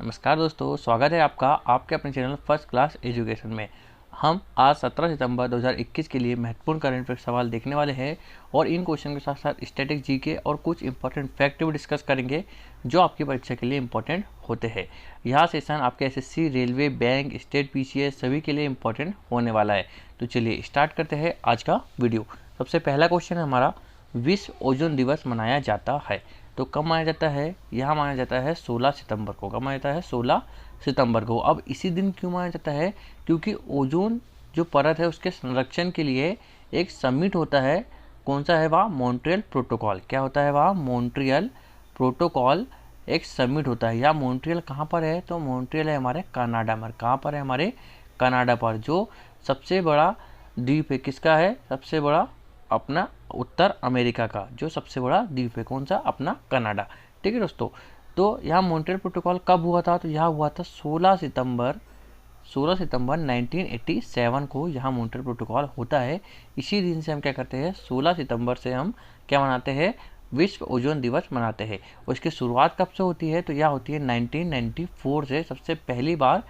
नमस्कार दोस्तों, स्वागत है आपका आपके अपने चैनल फर्स्ट क्लास एजुकेशन में। हम आज 17 सितंबर 2021 के लिए महत्वपूर्ण करंट अफेयर सवाल देखने वाले हैं और इन क्वेश्चन के साथ साथ स्टैटिक जीके और कुछ इंपॉर्टेंट फैक्ट भी डिस्कस करेंगे जो आपकी परीक्षा के लिए इंपॉर्टेंट होते हैं। यह सेशन आपके SSC, railway, bank, state PCS सभी के लिए इंपॉर्टेंट होने वाला है। तो चलिए स्टार्ट करते हैं आज का वीडियो। सबसे पहला क्वेश्चन है हमारा, विश्व ओजोन दिवस मनाया जाता है तो कब मनाया जाता है? यहाँ मनाया जाता है 16 सितंबर को। कब मनाया जाता है? 16 सितंबर को। अब इसी दिन क्यों मनाया जाता है? क्योंकि ओजोन जो परत है उसके संरक्षण के लिए एक समिट होता है। कौन सा है वह? Montreal protocol. क्या होता है वह? मॉन्ट्रियल प्रोटोकॉल एक समिट होता है। या मॉन्ट्रियल कहाँ पर है? तो मॉन्ट्रियल है हमारे कनाडा में। कहाँ पर है? हमारे कनाडा पर। जो सबसे बड़ा द्वीप है किसका है? सबसे बड़ा अपना उत्तर अमेरिका का जो सबसे बड़ा द्वीप है। कौन सा? अपना कनाडा। ठीक है दोस्तों। तो यहाँ मॉन्ट्रियल प्रोटोकॉल कब हुआ था? तो यहाँ हुआ था 16 सितंबर 1987 को यहाँ मॉन्ट्रियल प्रोटोकॉल होता है। इसी दिन से हम क्या करते हैं? 16 सितंबर से हम क्या मनाते हैं? विश्व ओजोन दिवस मनाते हैं। और इसकी शुरुआत कब से होती है? तो यह होती है 1994 से सबसे पहली बार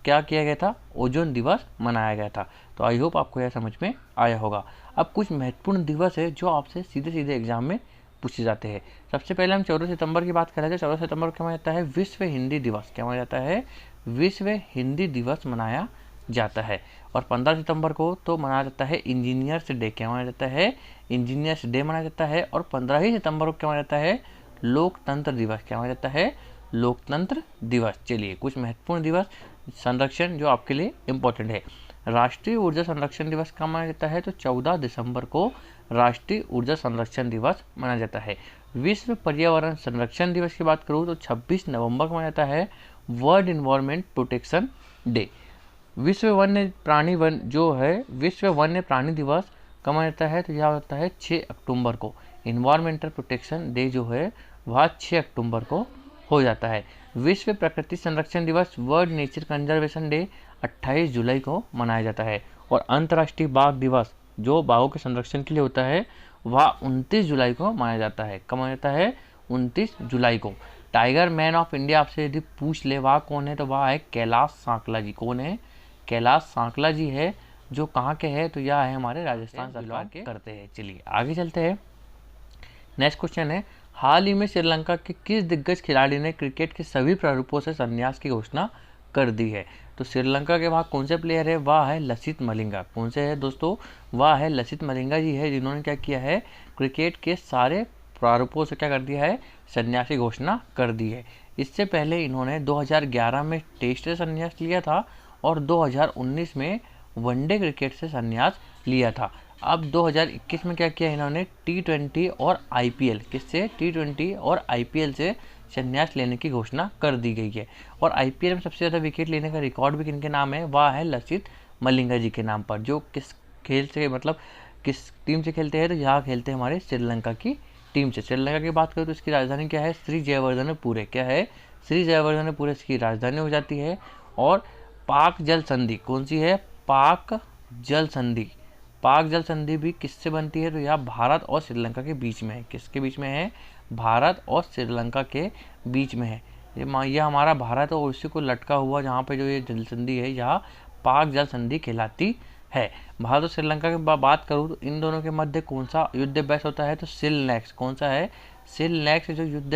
क्या किया गया था? ओजोन दिवस मनाया गया था। तो आई होप आपको यह समझ में आया होगा। अब कुछ महत्वपूर्ण दिवस है जो आपसे सीधे सीधे एग्जाम में पूछे जाते हैं। सबसे पहले हम 14 सितंबर की बात करें तो 14 सितंबर को क्या मनाया जाता है? विश्व हिंदी दिवस। क्या मनाया जाता है? विश्व हिंदी दिवस मनाया जाता है। और 15 सितंबर को तो मनाया जाता है इंजीनियर्स डे। क्या मनाया जाता है? इंजीनियर्स डे मनाया जाता है। और 15 ही सितंबर को क्या मनाया जाता है? लोकतंत्र दिवस। क्या मनाया जाता है? लोकतंत्र दिवस। चलिए कुछ महत्वपूर्ण दिवस संरक्षण जो आपके लिए इम्पोर्टेंट है। राष्ट्रीय ऊर्जा संरक्षण दिवस कब मनाया जाता है? तो 14 दिसंबर को राष्ट्रीय ऊर्जा संरक्षण दिवस मनाया जाता है। विश्व पर्यावरण संरक्षण दिवस की बात करूँ तो 26 नवंबर को मनाया जाता है वर्ल्ड इन्वायरमेंट प्रोटेक्शन डे। विश्व वन्य प्राणी वन जो है विश्व वन्य प्राणी दिवस कब मनाया जाता है? तो यह होता है 6 अक्टूबर को। इन्वायरमेंटल प्रोटेक्शन डे जो है वह 6 अक्टूबर को हो जाता है। विश्व प्रकृति संरक्षण दिवस वर्ल्ड नेचर कंजर्वेशन डे 28 जुलाई को मनाया जाता है। और अंतर्राष्ट्रीय बाघ दिवस जो बाघों के संरक्षण के लिए होता है वह 29 जुलाई को मनाया जाता है। कब मनाया जाता है? 29 जुलाई को। टाइगर मैन ऑफ इंडिया आपसे यदि पूछ ले वह कौन है तो वह है कैलाश सांकला जी। कौन है? कैलाश सांकला जी है। जो कहाँ के हैं? तो यह है हमारे राजस्थान सरकार के करते हैं। चलिए आगे चलते हैं। नेक्स्ट क्वेश्चन है, हाल ही में श्रीलंका के किस दिग्गज खिलाड़ी ने क्रिकेट के सभी प्रारूपों से संन्यास की घोषणा कर दी है? तो श्रीलंका के वहाँ कौन से प्लेयर है? वह है लसित मलिंगा। कौन से है दोस्तों? वह है लसित मलिंगा जी है जिन्होंने क्या किया है? क्रिकेट के सारे प्रारूपों से क्या कर दिया है? संन्यास की घोषणा कर दी है। इससे पहले इन्होंने 2011 में टेस्ट से संन्यास लिया था और 2019 में वनडे क्रिकेट से संन्यास लिया था। अब 2021 में क्या किया इन्होंने? T20 और IPL किससे? T20 और IPL से संन्यास लेने की घोषणा कर दी गई है। और IPL में सबसे ज़्यादा विकेट लेने का रिकॉर्ड भी किनके नाम है? वह है लसित मलिंगा जी के नाम पर। जो किस खेल से मतलब किस टीम से खेलते हैं? तो यहाँ खेलते हैं हमारे श्रीलंका की टीम से। श्रीलंका की बात करें तो इसकी राजधानी क्या है? श्री जयवर्धनेपुरे। क्या है? श्री जयवर्धनेपुरे इसकी राजधानी हो जाती है। और पाक जल संधि कौन सी है? पाक जल संधि। पाक जल संधि भी किससे बनती है? तो यह भारत और श्रीलंका के बीच में है। किसके बीच में है? भारत और श्रीलंका के बीच में है। यह हमारा भारत और उसी को लटका हुआ जहाँ पे जो ये जल संधि है यह पाक जल संधि कहलाती है। भारत और श्रीलंका की बात करूँ तो इन दोनों के मध्य कौन सा युद्ध अभ्यास होता है? तो सिलनेक्स। कौन सा है? सिलनेक्स जो युद्ध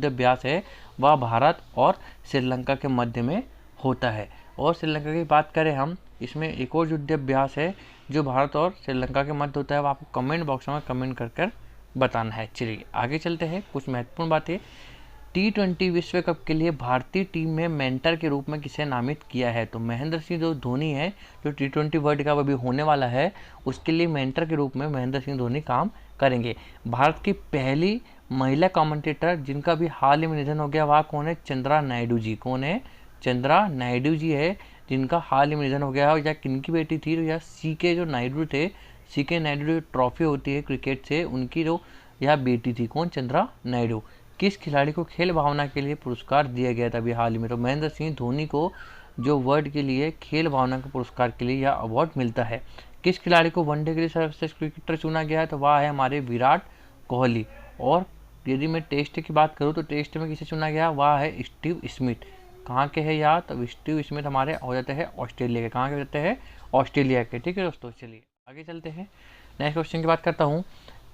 अभ्यास है वह भारत और श्रीलंका के मध्य में होता है। और श्रीलंका की बात करें हम, इसमें एक और युद्ध अभ्यास है जो भारत और श्रीलंका के मध्य होता है। वो आपको कमेंट बॉक्स में कमेंट कर बताना है। चलिए आगे चलते हैं। कुछ महत्वपूर्ण बातें। T20 विश्व कप के लिए भारतीय टीम में मेंटर के रूप में किसे नामित किया है? तो महेंद्र सिंह जो धोनी है, जो T20 वर्ल्ड कप अभी होने वाला है उसके लिए मेंटर के रूप में महेंद्र सिंह धोनी काम करेंगे। भारत की पहली महिला कमेंटेटर जिनका भी हाल ही में निधन हो गया वह कौन है? चंद्रा नायडू जी। कौन है? चंद्रा नायडू जी है जिनका हाल ही में निधन हो गया है। या किनकी बेटी थी? तो यह CK जो नायडू थे, CK नायडू जो ट्रॉफी होती है क्रिकेट से उनकी जो यह बेटी थी। कौन? चंद्रा नायडू। किस खिलाड़ी को खेल भावना के लिए पुरस्कार दिया गया था अभी हाल ही में? तो महेंद्र सिंह धोनी को जो वर्ल्ड के लिए खेल भावना के पुरस्कार के लिए यह अवार्ड मिलता है। किस खिलाड़ी को वनडे के लिए सर्वश्रेष्ठ क्रिकेटर चुना गया है? तो वह है हमारे विराट कोहली। और यदि मैं टेस्ट की बात करूँ तो टेस्ट में किसे चुना गया, वह है स्टीव स्मिथ। कहाँ के हैं यार, तो स्टीव स्मिथ हमारे हो जाते हैं ऑस्ट्रेलिया के। कहाँ के होते हैं, ऑस्ट्रेलिया के। ठीक है दोस्तों, चलिए आगे चलते हैं। नेक्स्ट क्वेश्चन की बात करता हूँ।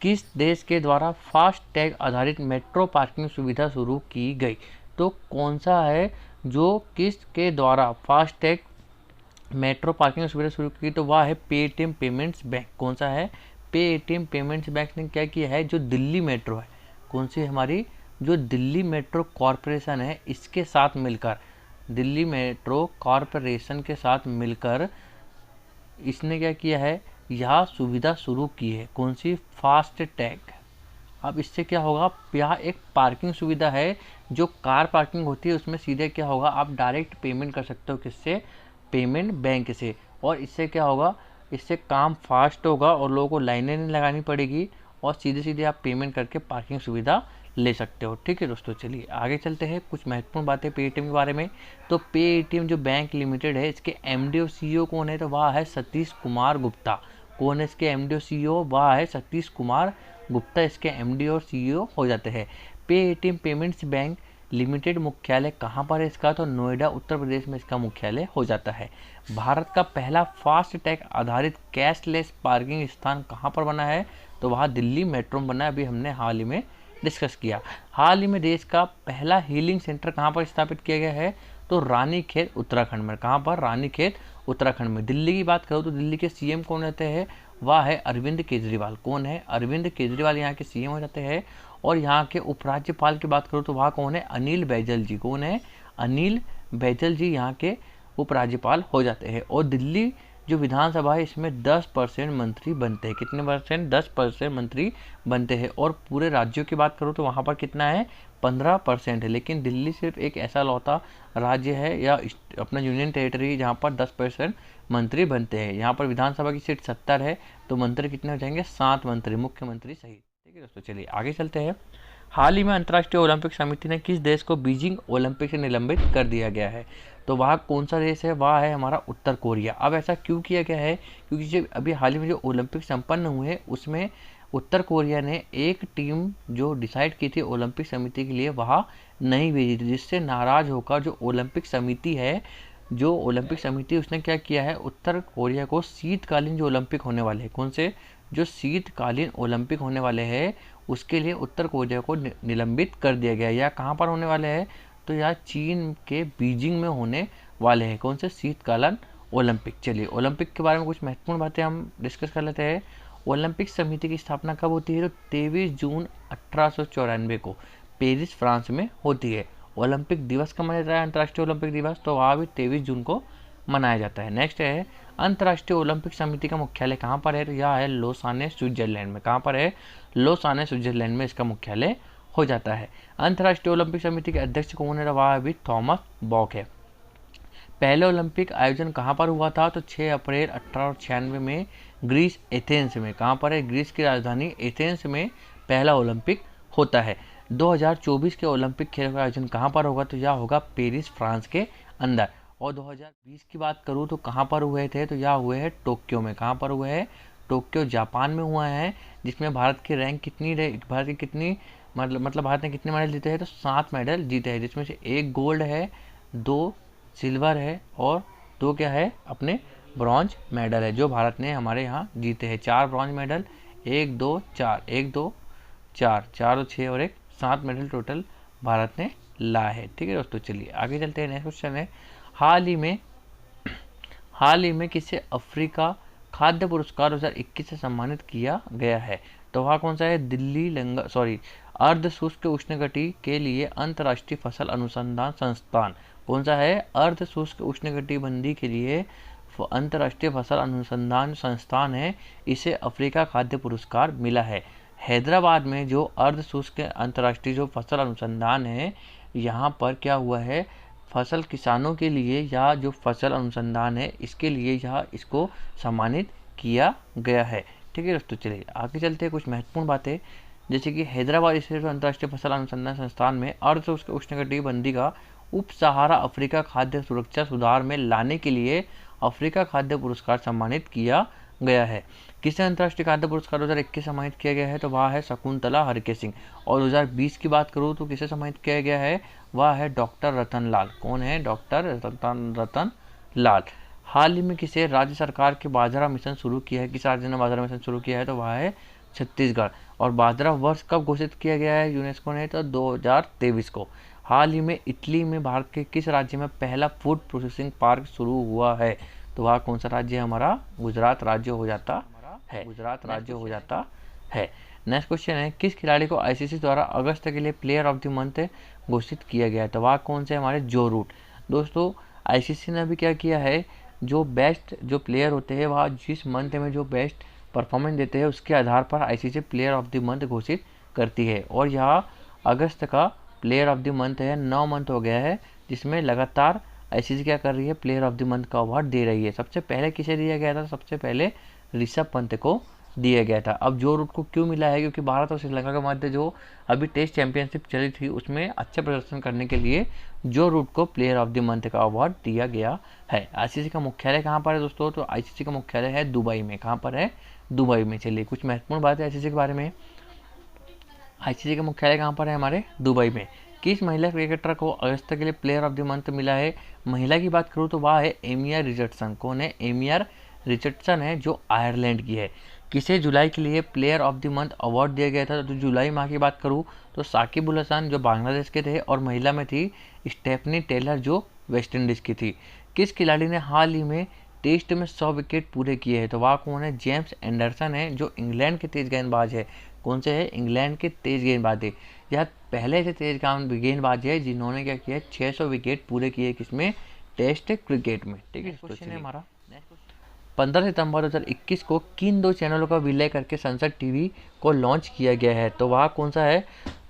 किस देश के द्वारा फास्ट टैग आधारित मेट्रो पार्किंग सुविधा शुरू की गई। तो कौन सा है जो किस के द्वारा फास्ट टैग मेट्रो पार्किंग सुविधा शुरू की, तो वह है पेटीएम पेमेंट्स बैंक। कौन सा है, पेटीएम पेमेंट्स बैंक ने क्या किया है, जो दिल्ली मेट्रो है, कौन सी हमारी जो दिल्ली मेट्रो कॉरपोरेशन है, इसके साथ मिलकर, दिल्ली मेट्रो कॉरपोरेशन के साथ मिलकर इसने क्या किया है, यह सुविधा शुरू की है। कौन सी, फास्ट टैग। अब इससे क्या होगा, यह एक पार्किंग सुविधा है, जो कार पार्किंग होती है उसमें सीधे क्या होगा, आप डायरेक्ट पेमेंट कर सकते हो, किससे, पेमेंट बैंक से। और इससे क्या होगा, इससे काम फास्ट होगा और लोगों को लाइनें नहीं लगानी पड़ेगी और सीधे सीधे आप पेमेंट करके पार्किंग सुविधा ले सकते हो। ठीक है दोस्तों, चलिए आगे चलते हैं। कुछ महत्वपूर्ण बातें पेटीएम के बारे में। तो पेटीएम जो बैंक लिमिटेड है, इसके एमडी और सीईओ कौन है, तो वह है सतीश कुमार गुप्ता। कौन है इसके एमडी और सीईओ, वह है सतीश कुमार गुप्ता, इसके एमडी और सीईओ हो जाते हैं। पेटीएम पेमेंट्स बैंक लिमिटेड मुख्यालय कहाँ पर है इसका, तो नोएडा उत्तर प्रदेश में इसका मुख्यालय हो जाता है। भारत का पहला फास्ट टैग आधारित कैशलेस पार्किंग स्थान कहाँ पर बना है, तो वहाँ दिल्ली मेट्रो में बना है। अभी हमने हाल ही में डिस्कस किया। हाल ही में देश का पहला हीलिंग सेंटर कहाँ पर स्थापित किया गया है, तो रानीखेत उत्तराखंड में। कहाँ पर, रानीखेत उत्तराखंड में। दिल्ली की बात करूँ तो दिल्ली के सीएम कौन रहते हैं, वह है अरविंद केजरीवाल। कौन है, अरविंद केजरीवाल यहाँ के सीएम हो जाते हैं। और यहाँ के उपराज्यपाल की बात करूँ तो वह कौन है, अनिल बैजल जी। कौन है, अनिल बैजल जी यहाँ के उपराज्यपाल हो जाते हैं। और दिल्ली जो विधानसभा है, इसमें 10% मंत्री बनते हैं। कितने परसेंट, 10% मंत्री बनते हैं। और पूरे राज्यों की बात करूँ तो वहाँ पर कितना है, 15% है। लेकिन दिल्ली सिर्फ एक ऐसा लौता राज्य है या अपना यूनियन टेरिटरी जहाँ पर 10% मंत्री बनते हैं। यहाँ पर विधानसभा की सीट 70 है, तो मंत्री कितने हो जाएंगे, 7 मंत्री, मुख्यमंत्री सहित। ठीक है दोस्तों, चलिए आगे चलते हैं। हाल ही में अंतर्राष्ट्रीय ओलंपिक समिति ने किस देश को बीजिंग ओलंपिक से निलंबित कर दिया गया है, तो वह कौन सा देश है, वह है हमारा उत्तर कोरिया। अब ऐसा क्यों किया गया है, क्योंकि जो अभी हाल ही में जो ओलंपिक संपन्न हुए उसमें उत्तर कोरिया ने एक टीम जो डिसाइड की थी ओलंपिक समिति के लिए, वह नहीं भेजी थी, जिससे नाराज होकर जो ओलंपिक समिति है, जो ओलंपिक समिति उसने क्या किया है, उत्तर कोरिया को शीतकालीन जो ओलंपिक होने वाले हैं, कौन से, जो शीतकालीन ओलंपिक होने वाले हैं उसके लिए उत्तर कोरिया को निलंबित कर दिया गया। या कहाँ पर होने वाले हैं, तो यार चीन के बीजिंग में होने वाले हैं। कौन से, शीतकालीन ओलंपिक। चलिए ओलंपिक के बारे में कुछ महत्वपूर्ण बातें हम डिस्कस कर लेते हैं। ओलंपिक समिति की स्थापना कब होती है, तो 23 जून 1894 को पेरिस फ्रांस में होती है। ओलंपिक दिवस कब मनाया जाता है, अंतर्राष्ट्रीय ओलंपिक दिवस, तो वहाँ भी 23 जून को मनाया जाता है। नेक्स्ट है, अंतर्राष्ट्रीय ओलंपिक समिति का मुख्यालय कहाँ पर है, तो यह है लोसाने स्विट्जरलैंड में। कहाँ पर है, लोसाने स्विट्जरलैंड में इसका मुख्यालय हो जाता है। अंतर्राष्ट्रीय ओलंपिक समिति के अध्यक्ष कौन है, वह भी थॉमस बॉक है। पहले ओलंपिक आयोजन कहाँ पर हुआ था, तो 6 अप्रैल 1896 में ग्रीस एथेंस में। कहाँ पर है, ग्रीस की राजधानी एथेंस में पहला ओलंपिक होता है। 2024 के ओलंपिक खेलों का आयोजन कहाँ पर होगा, तो यह होगा पेरिस फ्रांस के अंदर। और 2020 की बात करूँ तो कहाँ पर हुए थे, तो यह हुए हैं टोक्यो में। कहाँ पर हुए हैं, टोक्यो जापान में हुआ है। जिसमें भारत की रैंक कितनी रहे, भारत की कितनी मतलब भारत ने कितने मेडल जीते हैं, तो 7 मेडल जीते हैं। जिसमें से 1 गोल्ड है, 2 सिल्वर है और 2 क्या है, अपने ब्रॉन्ज मेडल है जो भारत ने हमारे यहाँ जीते हैं। 4 ब्रॉन्ज मेडल, 1 2 4, 1 2 4, 4 और 6 और 1, 7 मेडल टोटल भारत ने ला है। ठीक है दोस्तों, चलिए आगे चलते हैं। नेक्स्ट क्वेश्चन है, हाल ही में किसे अफ्रीका खाद्य पुरस्कार 2021 से सम्मानित किया गया है, तो वह कौन सा है, अर्ध शुष्क उष्णकटिबंधीय के लिए अंतर्राष्ट्रीय फसल अनुसंधान संस्थान। कौन सा है, अर्ध शुष्क उष्णकटिबंधीय के लिए अंतर्राष्ट्रीय फसल अनुसंधान संस्थान है, इसे अफ्रीका खाद्य पुरस्कार मिला है। हैदराबाद में जो अर्ध शुष्क अंतर्राष्ट्रीय जो फसल अनुसंधान है, यहाँ पर क्या हुआ है, फसल किसानों के लिए या जो फसल अनुसंधान है इसके लिए यहाँ इसको सम्मानित किया गया है। ठीक है दोस्तों, चलिए आगे चलते हैं। कुछ महत्वपूर्ण बातें, जैसे कि हैदराबाद स्थित अंतर्राष्ट्रीय फसल अनुसंधान संस्थान में अर्ध उष्णकटिबंधीय का उप सहारा अफ्रीका खाद्य सुरक्षा सुधार में लाने के लिए अफ्रीका खाद्य पुरस्कार सम्मानित किया गया है। किसे अंतर्राष्ट्रीय खाद्य पुरस्कार 2021 सम्मानित किया गया है, तो वह है शकुंतला हरके सिंह। और 2020 की बात करूँ तो किसे सम्मानित किया गया है, वह है डॉक्टर रतन लाल। कौन है, डॉक्टर रतन लाल। हाल ही में किसे राज्य सरकार के बाजरा मिशन शुरू किया है, किस राज्य ने बाजरा मिशन शुरू किया है, तो वह है छत्तीसगढ़। और बाजरा वर्ष कब घोषित किया गया है यूनेस्को ने, तो 2023 को। हाल ही में इटली में भारत के किस राज्य में पहला फूड प्रोसेसिंग पार्क शुरू हुआ है, तो वह कौन सा राज्य है हमारा, गुजरात राज्य हो जाता है। गुजरात राज्य हो जाता है। नेक्स्ट क्वेश्चन है, किस खिलाड़ी को आईसीसी द्वारा अगस्त के लिए प्लेयर ऑफ द मंथ घोषित किया गया है, तो वह कौन से हमारे जो रूट। दोस्तों आईसीसी ने अभी क्या किया है, जो बेस्ट जो प्लेयर होते हैं वह जिस मंथ में जो बेस्ट परफॉर्मेंस देते हैं उसके आधार पर ICC player of the month घोषित करती है। और यह अगस्त का प्लेयर ऑफ द मंथ है, 9 मंथ हो गया है जिसमें लगातार आईसीसी क्या कर रही है, प्लेयर ऑफ द मंथ का अवार्ड दे रही है। सबसे पहले किसे दिया गया था, सबसे पहले ऋषभ पंत को दिया गया था। अब जो रूट को क्यों मिला है, क्योंकि भारत और श्रीलंका के मध्य जो अभी टेस्ट चैंपियनशिप चली थी उसमें अच्छे प्रदर्शन करने के लिए जो रूट को प्लेयर ऑफ द मंथ का अवार्ड दिया गया है। आईसीसी का मुख्यालय कहाँ पर है दोस्तों, तो आईसीसी का मुख्यालय है दुबई में। कहाँ पर है, दुबई में। चलिए कुछ महत्वपूर्ण बात है आईसीसी के बारे में। आईसीसी का मुख्यालय कहाँ पर है, हमारे दुबई में। किस महिला क्रिकेटर को अगस्त के लिए प्लेयर ऑफ द मंथ मिला है, महिला की बात करूँ तो वह है एमिया रिचर्डसन। कौन है, एमिया रिचर्डसन है जो आयरलैंड की है। किसे जुलाई के लिए player of the month award दिया गया था, तो जुलाई माह की बात करूँ तो साकिब उल हसन जो बांग्लादेश के थे, और महिला में थी स्टेफनी टेलर जो वेस्ट इंडीज़ की थी। किस खिलाड़ी ने हाल ही में टेस्ट में 100 विकेट पूरे किए हैं, तो वह कौन है, जेम्स एंडरसन है जो इंग्लैंड के तेज गेंदबाज है। कौन से है, इंग्लैंड के तेज गेंदबाज है। यह पहले से तेज गेंदबाज है जिन्होंने क्या किया, 600 विकेट पूरे किए किसमें, टेस्ट क्रिकेट में। ठीक है, क्वेश्चन है हमारा 15 सितंबर 2021 को किन 2 चैनलों का विलय करके संसद टीवी को लॉन्च किया गया है, तो वह कौन सा है,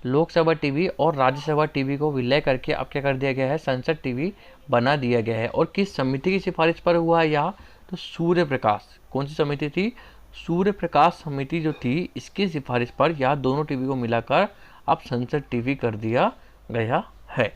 लोकसभा टीवी और राज्यसभा टीवी को विलय करके अब क्या कर दिया गया है, संसद टीवी बना दिया गया है। और किस समिति की सिफारिश पर हुआ है यह, तो सूर्य प्रकाश। कौन सी समिति थी, सूर्य प्रकाश समिति जो थी इसकी सिफारिश पर यह दोनों टीवी को मिलाकर अब संसद टीवी कर दिया गया है।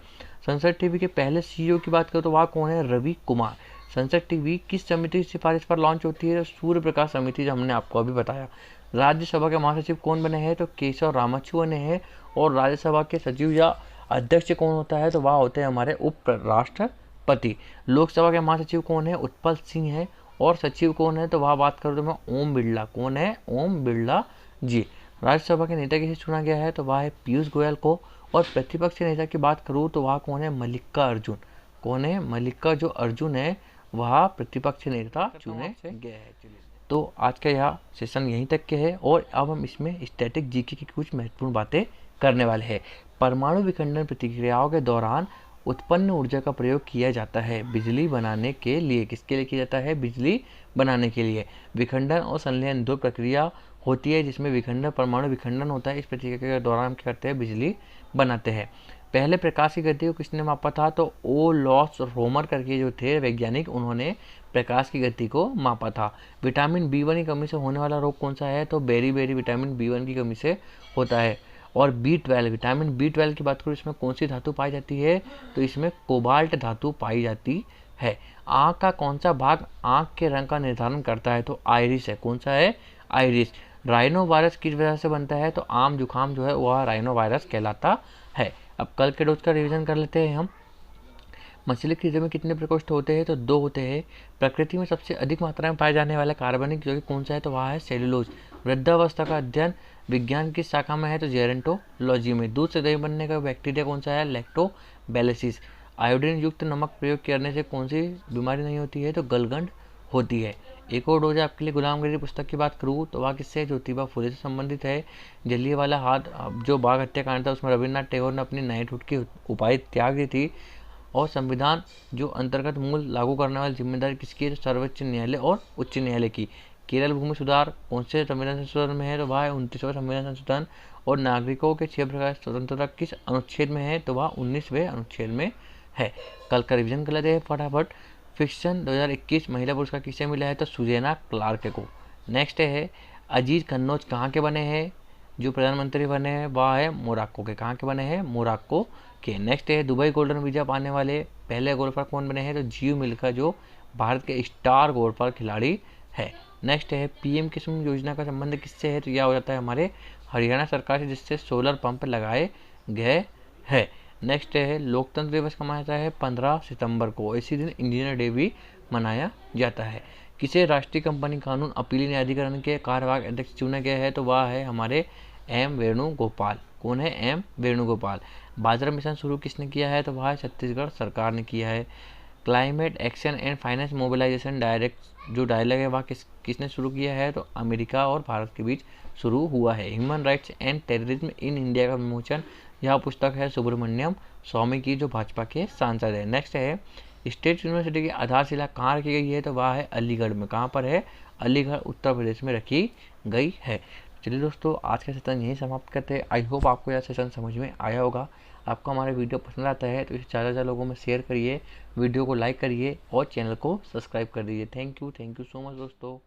संसद टीवी के पहले सीईओ की बात करें तो वह कौन है, रवि कुमार। संसद टीवी किस समिति की सिफारिश पर लॉन्च होती है, सूर्य प्रकाश समिति जो हमने आपको अभी बताया। राज्यसभा के महासचिव कौन बने हैं, तो केशव रामाचू बने हैं। और राज्यसभा के सचिव या अध्यक्ष कौन होता है, तो वह होते हैं हमारे उप राष्ट्रपति। लोकसभा के महासचिव कौन है, उत्पल सिंह है। और सचिव कौन है, तो वह बात करूँ तो मैं ओम बिरला। कौन है, ओम बिरला जी। राज्यसभा के नेता किसे चुना गया है, तो वह है पीयूष गोयल को। और प्रतिपक्ष नेता की बात करूँ तो वह कौन है, मल्लिका अर्जुन। कौन है, मल्लिका जो अर्जुन है वह प्रतिपक्ष नेता चुने गए हैं। तो आज का यह सेशन यहीं तक के है और अब हम इसमें स्टैटिक जीके की कुछ महत्वपूर्ण बातें करने वाले हैं। परमाणु विखंडन प्रतिक्रियाओं के दौरान उत्पन्न ऊर्जा का प्रयोग किया जाता है बिजली बनाने के लिए। किसके लिए किया जाता है, बिजली बनाने के लिए। विखंडन और संलयन 2 प्रक्रिया होती है जिसमें विखंडन परमाणु विखंडन होता है। इस प्रक्रिया के दौरान हम क्या करते हैं, बिजली बनाते हैं। पहले प्रकाश की गति को किसने मापा था, तो ओ लॉस रोमर करके जो थे वैज्ञानिक, उन्होंने प्रकाश की गति को मापा था। विटामिन B1 की कमी से होने वाला रोग कौन सा है, तो बेरी विटामिन B1 की कमी से होता है। और B12 विटामिन B12 की बात करूँ इसमें कौन सी धातु पाई जाती है, तो इसमें कोबाल्ट धातु पाई जाती है। आँख का कौन सा भाग आँख के रंग का निर्धारण करता है, तो आइरिस है। कौन सा है, आइरिस। राइनो वायरस किस वजह से बनता है, तो आम जुकाम जो है वह राइनो वायरस कहलाता है। अब कल के डोज का रिवीजन कर लेते हैं हम। मछली के हृदय में कितने प्रकोष्ठ होते हैं, तो 2 होते हैं। प्रकृति में सबसे अधिक मात्रा में पाए जाने वाला कार्बनिक जो कि कौन सा है, तो वह है सेलुलोज। वृद्धावस्था का अध्ययन विज्ञान की शाखा में है, तो जेरेंटोलॉजी में। दूध से दही बनने का बैक्टीरिया कौन सा है, लैक्टोबैसिलस। आयोडीन युक्त नमक प्रयोग करने से कौन सी बीमारी नहीं होती है, तो गलगंड होती है। एक और डोज आपके लिए गुलामगिरी पुस्तक की बात करूँ तो वह किससे, ज्योतिबा फुले से संबंधित है। जलियांवाला हाथ जो बाघ हत्याकांड था उसमें रविन्द्रनाथ टैगोर ने अपनी नाइटहुड की उपाधि त्याग दी थी। और संविधान जो अंतर्गत मूल लागू करने वाली जिम्मेदारी किसकी है, तो सर्वोच्च न्यायालय और उच्च न्यायालय की। केरल भूमि सुधार कौन से संविधान संशोधन में है, तो वह है 29वां संविधान संशोधन। और नागरिकों के 6 प्रकार स्वतंत्रता किस अनुच्छेद में है, तो वह 19वें अनुच्छेद में है। कल का रिविजन कर लेते हैं फटाफट। फिक्शन 2021 महिला पुरस्कार किसे मिला है, तो सुजैना क्लार्क को। नेक्स्ट है अजीज कन्नौज कहाँ के बने हैं, जो प्रधानमंत्री बने हैं वह है मोरक्को के। कहाँ के बने हैं, मोरक्को के। नेक्स्ट है दुबई गोल्डन वीजा पाने वाले पहले गोल्फर कौन बने हैं, तो जीव मिल्खा जो भारत के स्टार गोल्फर खिलाड़ी है। नेक्स्ट है पीएम कुसुम योजना का संबंध किससे है, तो यह हो जाता है हमारे हरियाणा सरकार से, जिससे सोलर पंप लगाए गए हैं। नेक्स्ट है लोकतंत्र दिवस कब मनाया जाता है, 15 सितंबर को। इसी दिन इंडियन डे भी मनाया जाता है। किसे राष्ट्रीय कंपनी कानून अपीली न्यायाधिकरण के कार्यवाहक अध्यक्ष चुना गया है, तो वह है हमारे एम वेणुगोपाल। कौन है, एम वेणुगोपाल। बाजरा मिशन शुरू किसने किया है, तो वह छत्तीसगढ़ सरकार ने किया है। Climate action and finance mobilisation direct जो डायलॉग है वह किसने शुरू किया है, तो अमेरिका और भारत के बीच शुरू हुआ है। Human rights and terrorism in India का विमोचन, यह पुस्तक है सुब्रमण्यम स्वामी की, जो भाजपा के सांसद है। नेक्स्ट है स्टेट यूनिवर्सिटी की आधारशिला कहाँ रखी गई है, तो वह है अलीगढ़ में। कहाँ पर है, अलीगढ़ उत्तर प्रदेश में रखी गई है। चलिए दोस्तों, आज का सेशन यही समाप्त करते हैं। आई होप आपको यह सेशन समझ में आया होगा। आपको हमारा वीडियो पसंद आता है तो इसे ज़्यादा लोगों में शेयर करिए, वीडियो को लाइक करिए और चैनल को सब्सक्राइब कर दीजिए। थैंक यू सो मच दोस्तों।